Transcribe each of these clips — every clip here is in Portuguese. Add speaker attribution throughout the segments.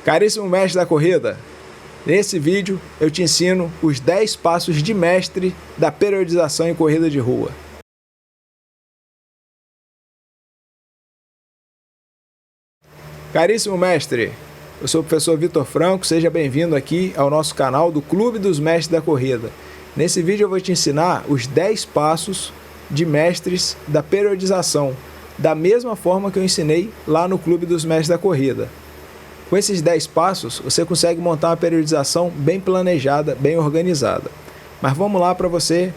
Speaker 1: Caríssimo mestre da corrida, nesse vídeo eu te ensino os 10 passos de mestre da periodização em corrida de rua. Caríssimo mestre, eu sou o professor Vitor Franco, seja bem-vindo aqui ao nosso canal do Clube dos Mestres da Corrida. Nesse vídeo eu vou te ensinar os 10 passos de mestres da periodização, da mesma forma que eu ensinei lá no Clube dos Mestres da Corrida. Com esses 10 passos, você consegue montar uma periodização bem planejada, bem organizada. Mas vamos lá para você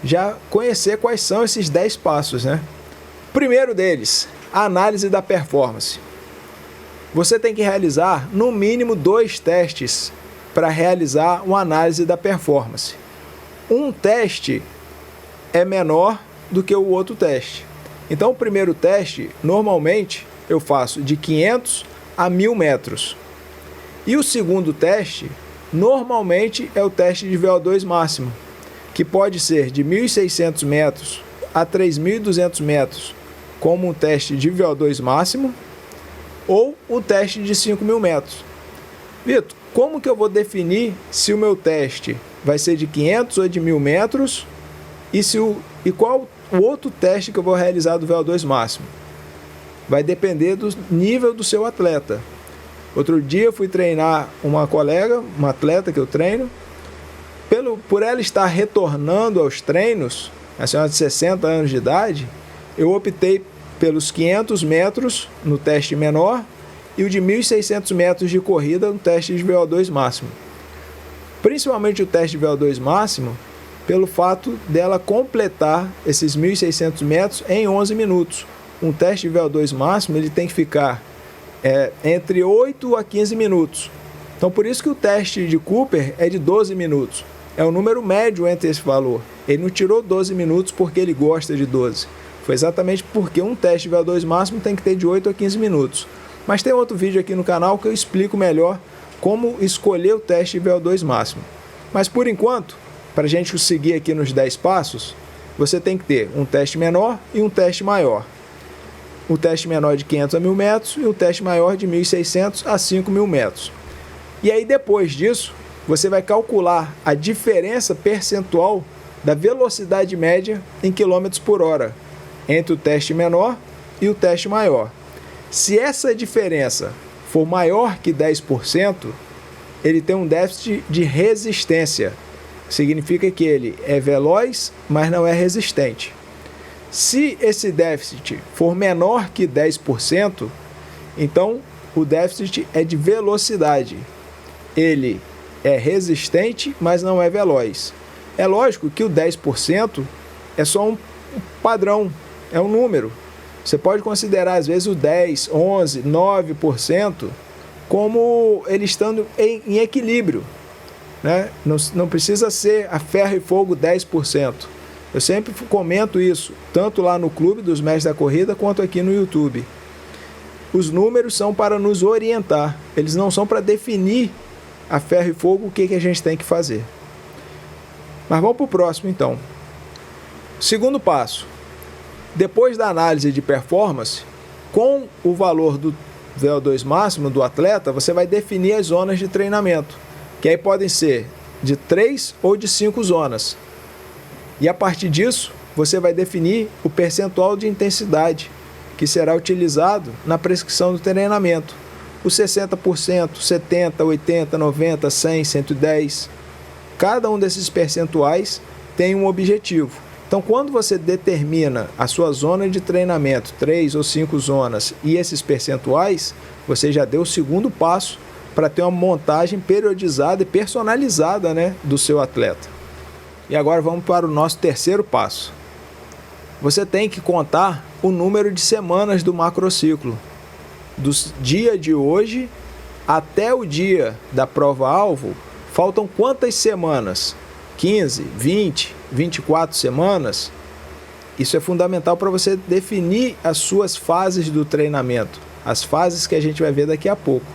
Speaker 1: já conhecer quais são esses 10 passos, né? Primeiro deles, a análise da performance. Você tem que realizar no mínimo 2 testes para realizar uma análise da performance. Um teste é menor do que o outro teste. Então, o primeiro teste, normalmente, eu faço de 500 a 1.000 metros. E o segundo teste, normalmente, é o teste de VO2 máximo, que pode ser de 1.600 metros a 3.200 metros, como um teste de VO2 máximo, ou o teste de 5.000 metros. Vitor, como que eu vou definir se o meu teste vai ser de 500 ou de 1.000 metros e qual o outro teste que eu vou realizar do VO2 máximo? Vai depender do nível do seu atleta. Outro dia eu fui treinar uma colega, uma atleta que eu treino. Por ela estar retornando aos treinos, a senhora de 60 anos de idade, eu optei pelos 500 metros no teste menor e o de 1.600 metros de corrida no teste de VO2 máximo. Principalmente o teste de VO2 máximo, pelo fato dela completar esses 1.600 metros em 11 minutos. Um teste de VO2 máximo ele tem que ficar entre 8 a 15 minutos. Então, por isso que o teste de Cooper é de 12 minutos. É o número médio entre esse valor. Ele não tirou 12 minutos porque ele gosta de 12. Foi exatamente porque um teste de VO2 máximo tem que ter de 8 a 15 minutos. Mas tem outro vídeo aqui no canal que eu explico melhor como escolher o teste de VO2 máximo. Mas, por enquanto, para a gente seguir aqui nos 10 passos, você tem que ter um teste menor e um teste maior. O teste menor de 500 a 1.000 metros e o teste maior de 1.600 a 5.000 metros. E aí, depois disso, você vai calcular a diferença percentual da velocidade média em km por hora entre o teste menor e o teste maior. Se essa diferença for maior que 10%, ele tem um déficit de resistência. Significa que ele é veloz, mas não é resistente. Se esse déficit for menor que 10%, então o déficit é de velocidade. Ele é resistente, mas não é veloz. É lógico que o 10% é só um padrão, é um número. Você pode considerar, às vezes, o 10%, 11%, 9% como ele estando em equilíbrio, né? Não precisa ser a ferro e fogo 10%. Eu sempre comento isso, tanto lá no Clube dos Mestres da Corrida, quanto aqui no YouTube. Os números são para nos orientar, eles não são para definir a ferro e fogo o que a gente tem que fazer. Mas vamos para o próximo, então. Segundo passo. Depois da análise de performance, com o valor do VO2 máximo do atleta, você vai definir as zonas de treinamento, que aí podem ser de 3 ou de 5 zonas. E a partir disso, você vai definir o percentual de intensidade que será utilizado na prescrição do treinamento. Os 60%, 70%, 80%, 90%, 100%, 110%. Cada um desses percentuais tem um objetivo. Então, quando você determina a sua zona de treinamento, 3 ou 5 zonas, e esses percentuais, você já deu o segundo passo para ter uma montagem periodizada e personalizada, né, do seu atleta. E agora vamos para o nosso terceiro passo. Você tem que contar o número de semanas do macrociclo. Do dia de hoje até o dia da prova-alvo, faltam quantas semanas? 15, 20, 24 semanas? Isso é fundamental para você definir as suas fases do treinamento, as fases que a gente vai ver daqui a pouco.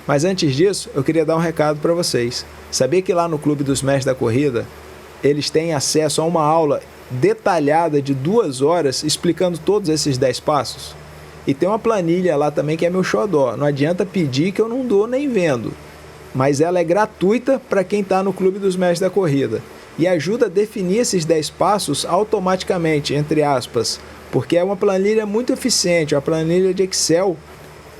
Speaker 1: Mas antes disso, eu queria dar um recado para vocês. Sabia que lá no Clube dos Mestres da Corrida, eles têm acesso a uma aula detalhada de 2 horas explicando todos esses 10 passos? E tem uma planilha lá também que é meu xodó. Não adianta pedir que eu não dou nem vendo. Mas ela é gratuita para quem está no Clube dos Mestres da Corrida. E ajuda a definir esses 10 passos automaticamente, entre aspas. Porque é uma planilha muito eficiente, uma planilha de Excel,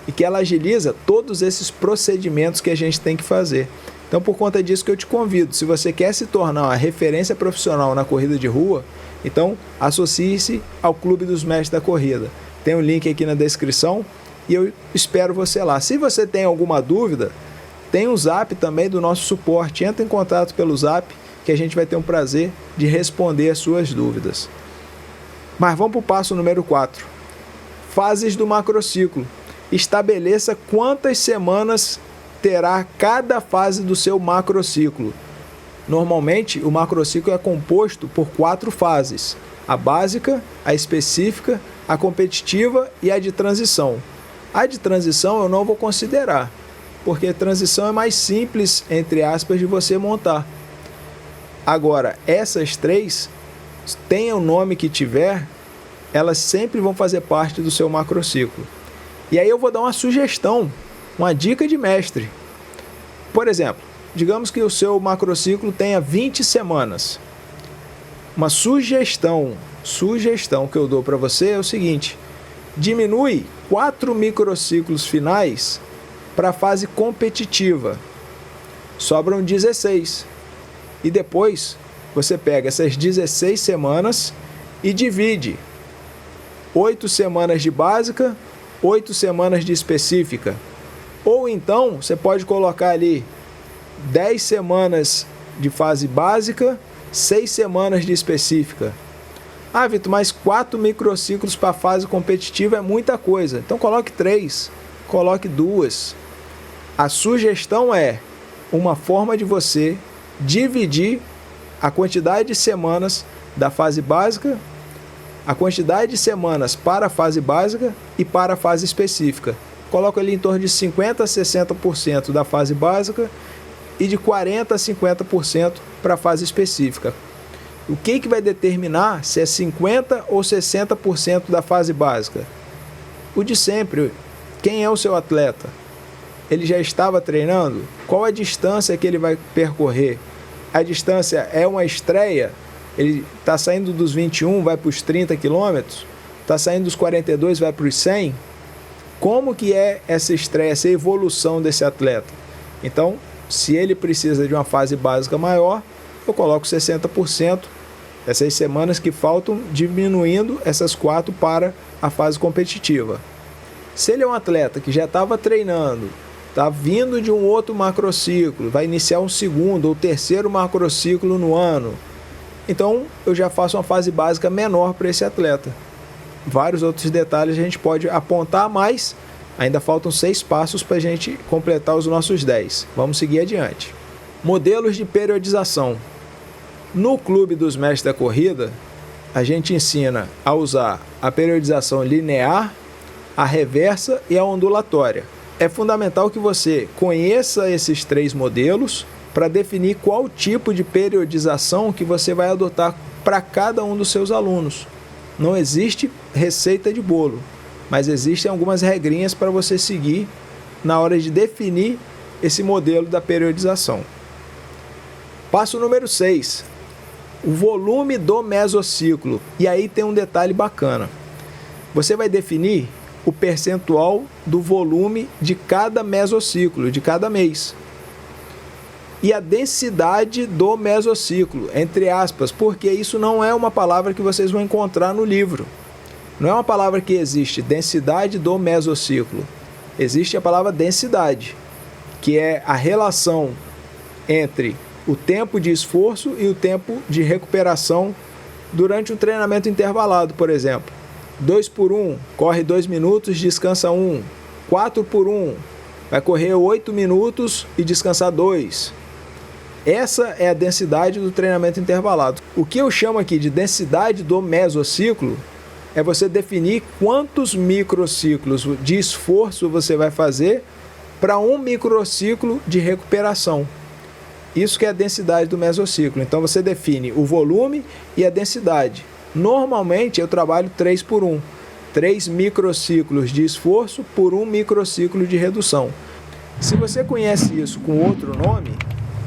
Speaker 1: e que ela agiliza todos esses procedimentos que a gente tem que fazer. Então, por conta disso que eu te convido, se você quer se tornar uma referência profissional na corrida de rua, então associe-se ao Clube dos Mestres da Corrida. Tem um link aqui na descrição e eu espero você lá. Se você tem alguma dúvida, tem um zap também do nosso suporte. Entra em contato pelo zap que a gente vai ter um prazer de responder as suas dúvidas. Mas vamos para o passo número 4. Fases do macrociclo. Estabeleça quantas semanas terá cada fase do seu macrociclo. Normalmente, o macrociclo é composto por 4 fases: a básica, a específica, a competitiva e a de transição. A de transição eu não vou considerar, porque a transição é mais simples, entre aspas, de você montar. Agora, essas 3, tenha o nome que tiver, elas sempre vão fazer parte do seu macrociclo. E aí eu vou dar uma sugestão, uma dica de mestre. Por exemplo, digamos que o seu macrociclo tenha 20 semanas. Uma sugestão que eu dou para você é o seguinte: diminui 4 microciclos finais para a fase competitiva. Sobram 16. E depois você pega essas 16 semanas e divide 8 semanas de básica, 8 semanas de específica. Ou então você pode colocar ali 10 semanas de fase básica, 6 semanas de específica. Ah, Vitor, mas 4 microciclos para a fase competitiva é muita coisa. Então coloque 3, coloque 2. A sugestão é uma forma de você dividir a quantidade de semanas da fase básica, a quantidade de semanas para a fase básica e para a fase específica. Coloca ali em torno de 50% a 60% da fase básica e de 40% a 50% para a fase específica. O que vai determinar se é 50% ou 60% da fase básica? O de sempre. Quem é o seu atleta? Ele já estava treinando? Qual a distância que ele vai percorrer? A distância é uma estreia? Ele está saindo dos 21, vai para os 30 quilômetros? Está saindo dos 42, vai para os 100? Como que é essa estreia, essa evolução desse atleta? Então, se ele precisa de uma fase básica maior, eu coloco 60%, essas semanas que faltam, diminuindo essas 4 para a fase competitiva. Se ele é um atleta que já estava treinando, está vindo de um outro macrociclo, vai iniciar um segundo ou terceiro macrociclo no ano, então eu já faço uma fase básica menor para esse atleta. Vários outros detalhes a gente pode apontar, mas ainda faltam 6 passos para a gente completar os nossos 10. Vamos seguir adiante. Modelos de periodização. No Clube dos Mestres da Corrida, a gente ensina a usar a periodização linear, a reversa e a ondulatória. É fundamental que você conheça esses 3 modelos para definir qual tipo de periodização que você vai adotar para cada um dos seus alunos. Não existe receita de bolo, mas existem algumas regrinhas para você seguir na hora de definir esse modelo da periodização. Passo número 6. O volume do mesociclo. E aí tem um detalhe bacana. Você vai definir o percentual do volume de cada mesociclo, de cada mês. E a densidade do mesociclo, entre aspas, porque isso não é uma palavra que vocês vão encontrar no livro. Não é uma palavra que existe, densidade do mesociclo. Existe a palavra densidade, que é a relação entre o tempo de esforço e o tempo de recuperação durante um treinamento intervalado, por exemplo. 2 por 1, corre 2 minutos, descansa 1. 4 por 1, vai correr 8 minutos e descansar 2. Essa é a densidade do treinamento intervalado. O que eu chamo aqui de densidade do mesociclo é você definir quantos microciclos de esforço você vai fazer para um microciclo de recuperação. Isso que é a densidade do mesociclo. Então você define o volume e a densidade. Normalmente eu trabalho 3 por 1. 3 microciclos de esforço por 1 microciclo de redução. Se você conhece isso com outro nome,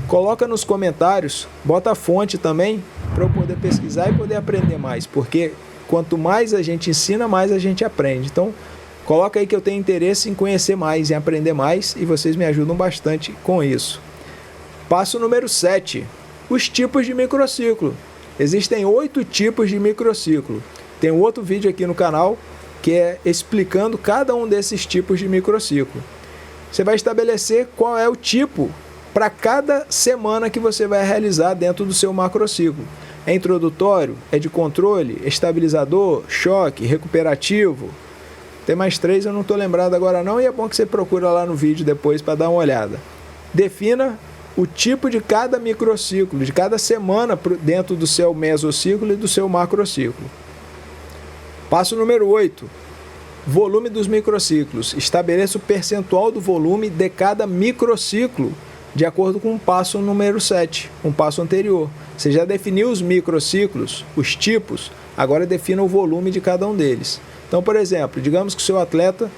Speaker 1: coloca nos comentários, bota a fonte também, para eu poder pesquisar e poder aprender mais, porque quanto mais a gente ensina, mais a gente aprende. Então, coloca aí que eu tenho interesse em conhecer mais, em aprender mais, e vocês me ajudam bastante com isso. Passo número 7, os tipos de microciclo. Existem 8 tipos de microciclo. Tem um outro vídeo aqui no canal que é explicando cada um desses tipos de microciclo. Você vai estabelecer qual é o tipo para cada semana que você vai realizar dentro do seu macrociclo. É introdutório, é de controle, estabilizador, choque, recuperativo. Tem mais 3, eu não estou lembrado agora não, e é bom que você procura lá no vídeo depois para dar uma olhada. Defina o tipo de cada microciclo, de cada semana dentro do seu mesociclo e do seu macrociclo. Passo número 8. Volume dos microciclos. Estabeleça o percentual do volume de cada microciclo, de acordo com o passo número 7, um passo anterior. Você já definiu os microciclos, os tipos, agora defina o volume de cada um deles. Então, por exemplo, digamos que o seu atleta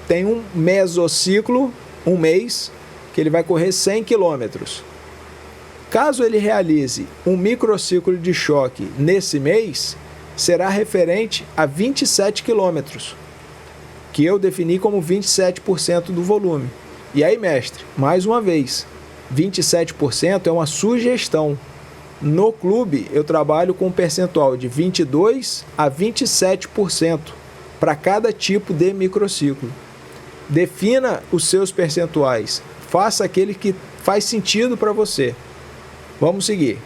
Speaker 1: tem um mesociclo, um mês, que ele vai correr 100 km. Caso ele realize um microciclo de choque nesse mês, será referente a 27 km, que eu defini como 27% do volume. E aí, mestre, mais uma vez, 27% é uma sugestão. No clube, eu trabalho com um percentual de 22% a 27% para cada tipo de microciclo. Defina os seus percentuais. Faça aquele que faz sentido para você. Vamos seguir.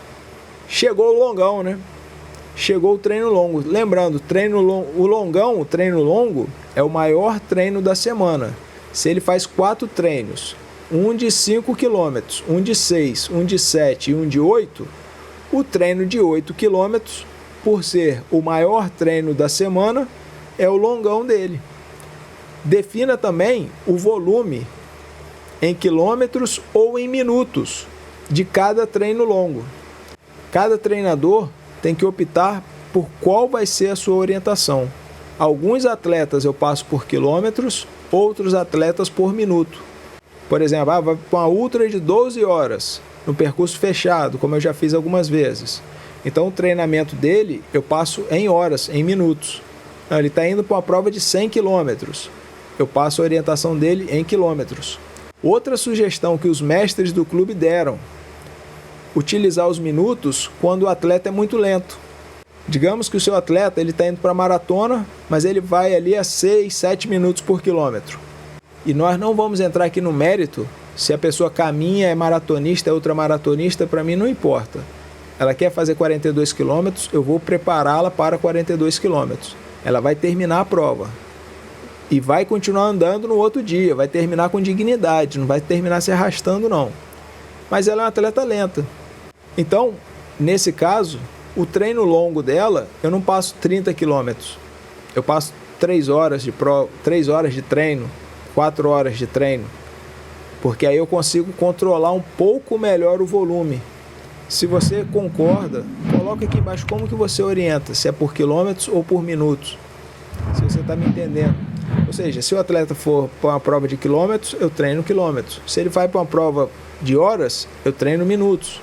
Speaker 1: Chegou o longão, né? Chegou o treino longo. Lembrando, o treino longo, é o maior treino da semana. Se ele faz 4 treinos, um de 5 km, um de 6, um de 7 e um de 8, o treino de 8 km, por ser o maior treino da semana, é o longão dele. Defina também o volume em quilômetros ou em minutos de cada treino longo. Cada treinador tem que optar por qual vai ser a sua orientação. Alguns atletas eu passo por quilômetros, outros atletas por minuto. Por exemplo, vai para uma ultra de 12 horas, no percurso fechado, como eu já fiz algumas vezes. Então o treinamento dele eu passo em horas, em minutos. Não, ele está indo para uma prova de 100 quilômetros. Eu passo a orientação dele em quilômetros. Outra sugestão que os mestres do clube deram: utilizar os minutos quando o atleta é muito lento. Digamos que o seu atleta está indo para a maratona, mas ele vai ali a 6, 7 minutos por quilômetro. E nós não vamos entrar aqui no mérito se a pessoa caminha, é maratonista, é ultramaratonista, para mim não importa. Ela quer fazer 42 quilômetros, eu vou prepará-la para 42 quilômetros. Ela vai terminar a prova e vai continuar andando no outro dia, vai terminar com dignidade, não vai terminar se arrastando não. Mas ela é uma atleta lenta. Então, nesse caso, o treino longo dela, eu não passo 30 quilômetros. Eu passo 3 horas de treino, 4 horas de treino. Porque aí eu consigo controlar um pouco melhor o volume. Se você concorda, coloca aqui embaixo como que você orienta, se é por quilômetros ou por minutos. Se você está me entendendo. Ou seja, se o atleta for para uma prova de quilômetros, eu treino quilômetros. Se ele vai para uma prova de horas, eu treino minutos.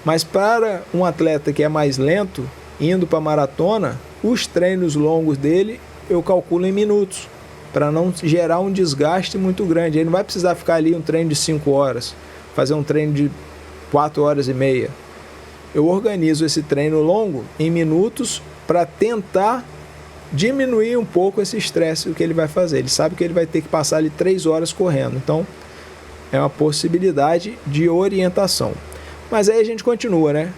Speaker 1: Mas para um atleta que é mais lento, indo para a maratona, os treinos longos dele eu calculo em minutos, para não gerar um desgaste muito grande. Ele não vai precisar ficar ali um treino de 5 horas, fazer um treino de 4 horas e meia. Eu organizo esse treino longo em minutos para tentar diminuir um pouco esse estresse que ele vai fazer. Ele sabe que ele vai ter que passar ali 3 horas correndo. Então, é uma possibilidade de orientação. Mas aí a gente continua, né?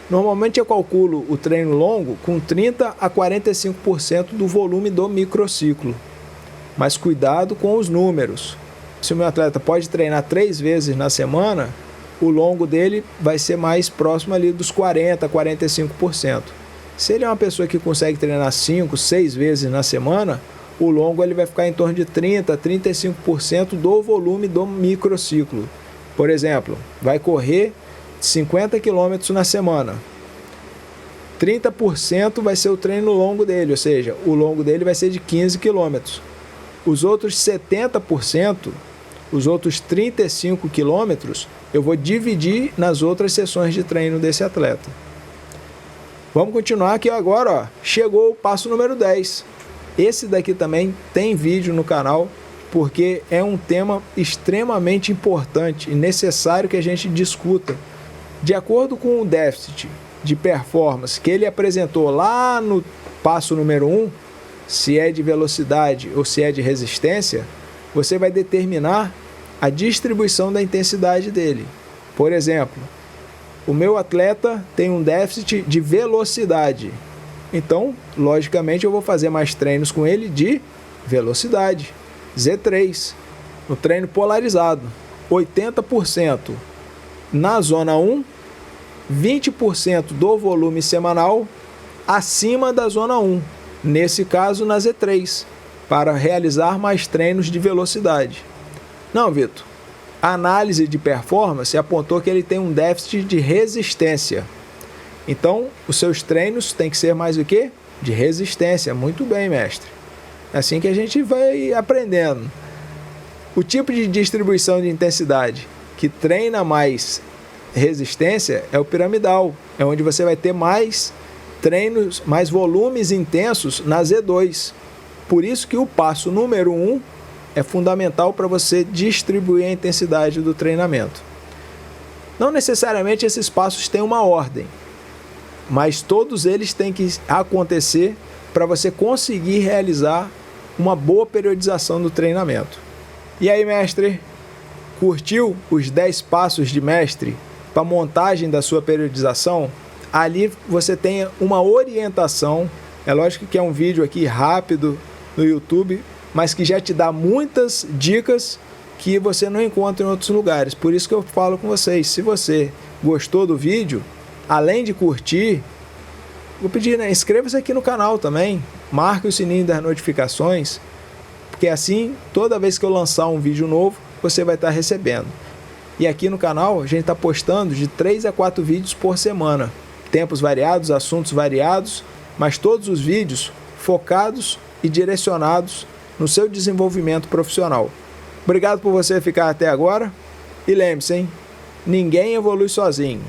Speaker 1: Normalmente eu calculo o treino longo com 30 a 45% do volume do microciclo. Mas cuidado com os números. Se o meu atleta pode treinar 3 vezes na semana, o longo dele vai ser mais próximo ali dos 40 a 45%. Se ele é uma pessoa que consegue treinar 5, 6 vezes na semana, o longo ele vai ficar em torno de 30 a 35% do volume do microciclo. Por exemplo, vai correr 50 km na semana. 30% vai ser o treino longo dele, ou seja, o longo dele vai ser de 15 km. Os outros 70%, os outros 35 km, eu vou dividir nas outras sessões de treino desse atleta. Vamos continuar aqui agora, ó. Chegou o passo número 10. Esse daqui também tem vídeo no canal, porque é um tema extremamente importante e necessário que a gente discuta. De acordo com o déficit de performance que ele apresentou lá no passo número 1, se é de velocidade ou se é de resistência, você vai determinar a distribuição da intensidade dele. Por exemplo, o meu atleta tem um déficit de velocidade, então, logicamente, eu vou fazer mais treinos com ele de velocidade, Z3, no treino polarizado, 80% na zona 1, 20% do volume semanal acima da zona 1, nesse caso na Z3, para realizar mais treinos de velocidade. Não, Vitor, a análise de performance apontou que ele tem um déficit de resistência. Então, os seus treinos têm que ser mais o quê? De resistência. Muito bem, mestre. É assim que a gente vai aprendendo. O tipo de distribuição de intensidade que treina mais resistência é o piramidal. É onde você vai ter mais treinos, mais volumes intensos na Z2. Por isso que o passo número 1 é fundamental para você distribuir a intensidade do treinamento. Não necessariamente esses passos têm uma ordem, mas todos eles têm que acontecer para você conseguir realizar uma boa periodização do treinamento. E aí, mestre, curtiu os 10 passos de mestre para a montagem da sua periodização? Ali você tem uma orientação. É lógico que é um vídeo aqui rápido no YouTube, mas que já te dá muitas dicas que você não encontra em outros lugares. Por isso que eu falo com vocês, se você gostou do vídeo, além de curtir, vou pedir, né, inscreva-se aqui no canal também, marque o sininho das notificações, porque assim, toda vez que eu lançar um vídeo novo, você vai estar recebendo. E aqui no canal, a gente está postando de 3 a 4 vídeos por semana, tempos variados, assuntos variados, mas todos os vídeos focados e direcionados no seu desenvolvimento profissional. Obrigado por você ficar até agora e lembre-se, hein? Ninguém evolui sozinho.